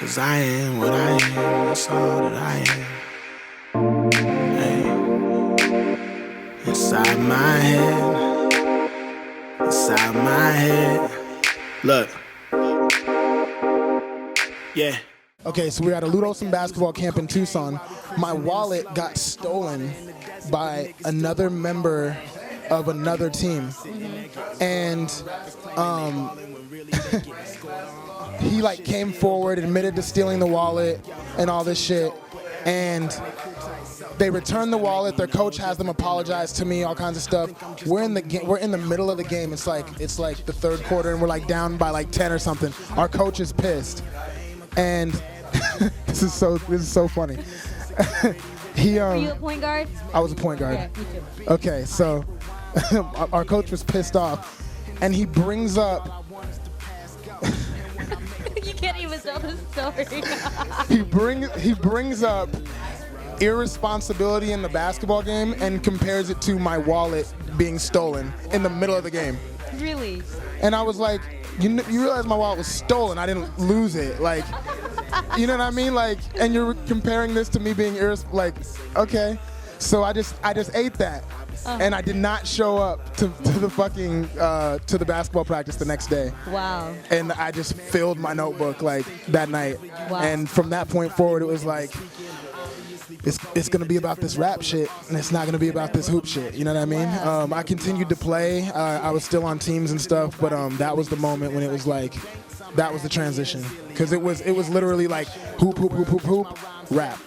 'Cause I am what I am, that's all that I am. Hey, inside my head, look, yeah. Okay, so we're at a Ludosan basketball camp in Tucson. My wallet got stolen by another member of another team. And he like came forward, admitted to stealing the wallet and all this shit. And they returned the wallet. Their coach has them apologize to me, all kinds of stuff. We're in the middle of the game. It's like the third quarter, and we're like down by like 10 or something. Our coach is pissed, and this is so funny. Were you a point guard? I was a point guard. Yeah, me too. Okay, so our coach was pissed off, and he brings up. You can't even tell the story. he brings up irresponsibility in the basketball game and compares it to my wallet being stolen in the middle of the game. Really? And I was like, you realize my wallet was stolen. I didn't lose it. Like, you know what I mean? Like, and you're comparing this to me being like, okay. So I just ate that. And I did not show up to the fucking to the basketball practice the next day. Wow. And I just filled my notebook like that night. Wow. And from that point forward, it was like, it's gonna be about this rap shit, and it's not gonna be about this hoop shit. You know what I mean? Wow. I continued to play. I was still on teams and stuff, but that was the moment when it was like, that was the transition, because it was literally like hoop, hoop, hoop, hoop, hoop, rap.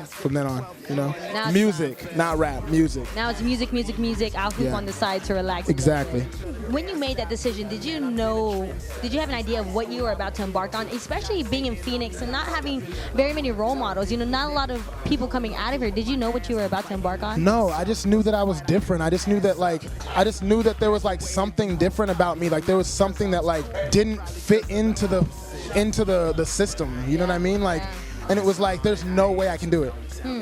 From then on, you know, Now music, not rap, music. Now it's music. I'll hoop on the side to relax. Exactly. When you made that decision, did you have an idea of what you were about to embark on, especially being in Phoenix and not having very many role models, you know, not a lot of people coming out of here. Did you know what you were about to embark on? No, I just knew that I was different. I just knew that there was like something different about me. Like there was something that like didn't fit into the system. You know what I mean? Like, and it was like, there's no way I can do it.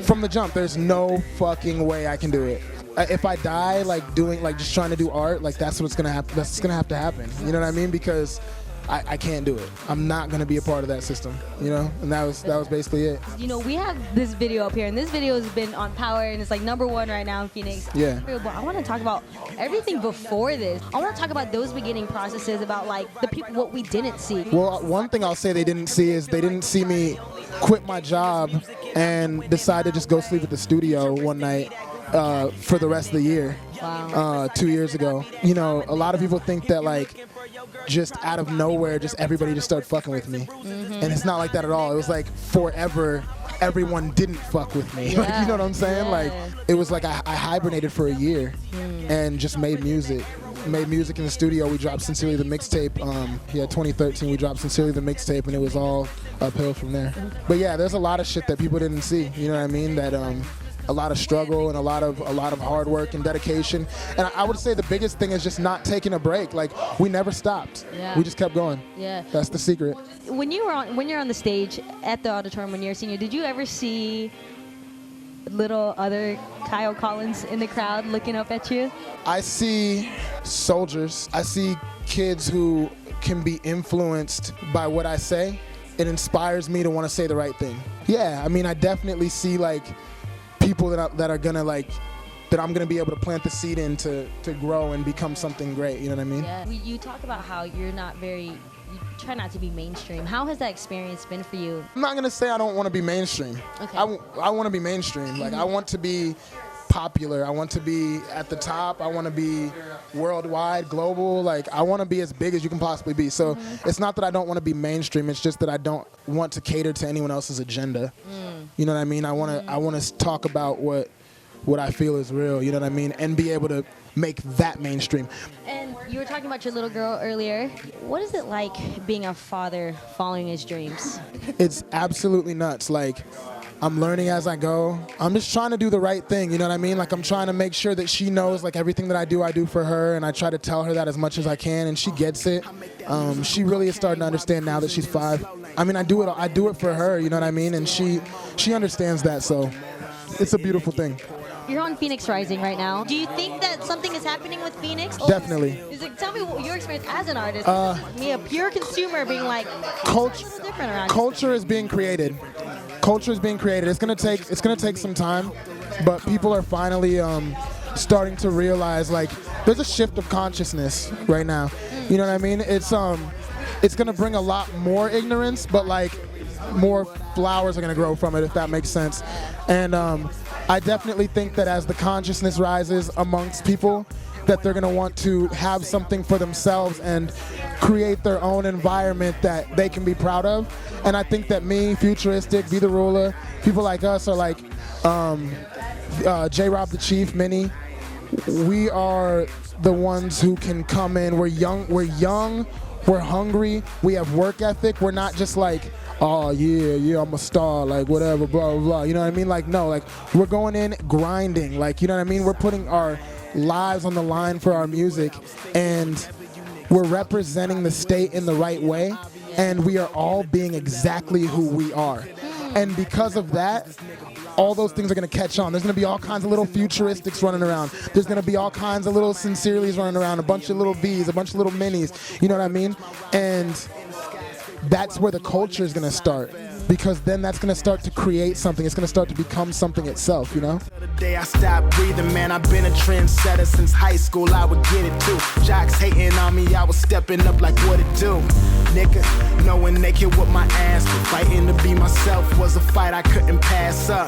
From the jump, there's no fucking way I can do it. If I die like doing like just trying to do art, like that's what's gonna happen. That's gonna have to happen. You know what I mean? Because I can't do it. I'm not gonna be a part of that system. You know, and that was basically it. You know, we have this video up here, and this video has been on Power, and it's like #1 right now in Phoenix. Yeah. But I want to talk about everything before this. I want to talk about those beginning processes, about like the people, what we didn't see. Well, one thing I'll say they didn't see is they didn't see me quit my job and decide to just go sleep at the studio one night for the rest of the year. Wow. 2 years ago. You know, a lot of people think that like just out of nowhere, just everybody just started fucking with me. And it's not like that at all. It was like forever everyone didn't fuck with me. Like, you know what I'm saying? Yeah. Like, it was like I hibernated for a year and just made music. Made music in the studio. We dropped Sincerely the mixtape. 2013 we dropped Sincerely the mixtape, and it was all uphill from there. But yeah, there's a lot of shit that people didn't see. You know what I mean? That a lot of struggle and a lot of hard work and dedication. And I would say the biggest thing is just not taking a break. Like, we never stopped. Yeah. We just kept going. Yeah. That's the secret. When you're on the stage at the auditorium when you're a senior, did you ever see little other Kyle Collins in the crowd looking up at you? I see soldiers. I see kids who can be influenced by what I say. It inspires me to want to say the right thing. Yeah, I mean, I definitely see like people that are gonna like, that I'm gonna be able to plant the seed in to grow and become something great. You know what I mean? Yeah. You talk about how you try not to be mainstream. How has that experience been for you? I'm not gonna say I don't want to be mainstream. Okay. I want to be mainstream. Like, I want to be popular. I want to be at the top. I want to be worldwide, global. Like, I want to be as big as you can possibly be. So it's not that I don't want to be mainstream. It's just that I don't want to cater to anyone else's agenda. You know what I mean? I want to talk about what I feel is real. You know what I mean? And be able to make that mainstream. And you were talking about your little girl earlier. What is it like being a father following his dreams? It's absolutely nuts. Like, I'm learning as I go. I'm just trying to do the right thing, you know what I mean? Like, I'm trying to make sure that she knows, like, everything that I do for her, and I try to tell her that as much as I can, and she gets it. She really is starting to understand now that she's 5. I mean, I do it for her, you know what I mean? And she understands that, so it's a beautiful thing. you're on Phoenix Rising right now. Do you think that something is happening with Phoenix? Definitely. Tell me your experience as an artist. Me, a pure consumer, being like, Culture, "What's different around here?" culture is being created. Culture is being created. It's gonna take some time, but people are finally starting to realize like there's a shift of consciousness right now. You know what I mean? It's gonna bring a lot more ignorance, but like more flowers are gonna grow from it, if that makes sense. And I definitely think that as the consciousness rises amongst people, that they're gonna want to have something for themselves and create their own environment that they can be proud of. And I think that me, Futuristic, Be the Ruler, people like us are like J-Rob the Chief, Minnie. We are the ones who can come in. We're young, we're hungry, we have work ethic. We're not just like, oh yeah, I'm a star, like whatever, blah, blah, blah. You know what I mean? Like, no, like we're going in grinding, like, you know what I mean? We're putting our lives on the line for our music, and we're representing the state in the right way, and we are all being exactly who we are. And because of that, all those things are going to catch on. There's going to be all kinds of little futuristics running around. There's going to be all kinds of little sincerities running around, a bunch of little B's, a bunch of little minis, you know what I mean? And that's where the culture is going to start, because then that's going to start to create something. It's going to start to become something itself, you know? The day I stopped breathing, man, I've been a trendsetter since high school. I would get it too. Jocks hating on me, I was stepping up like what it do. Nigga, knowing naked with my ass, but fighting to be myself was a fight I couldn't pass up.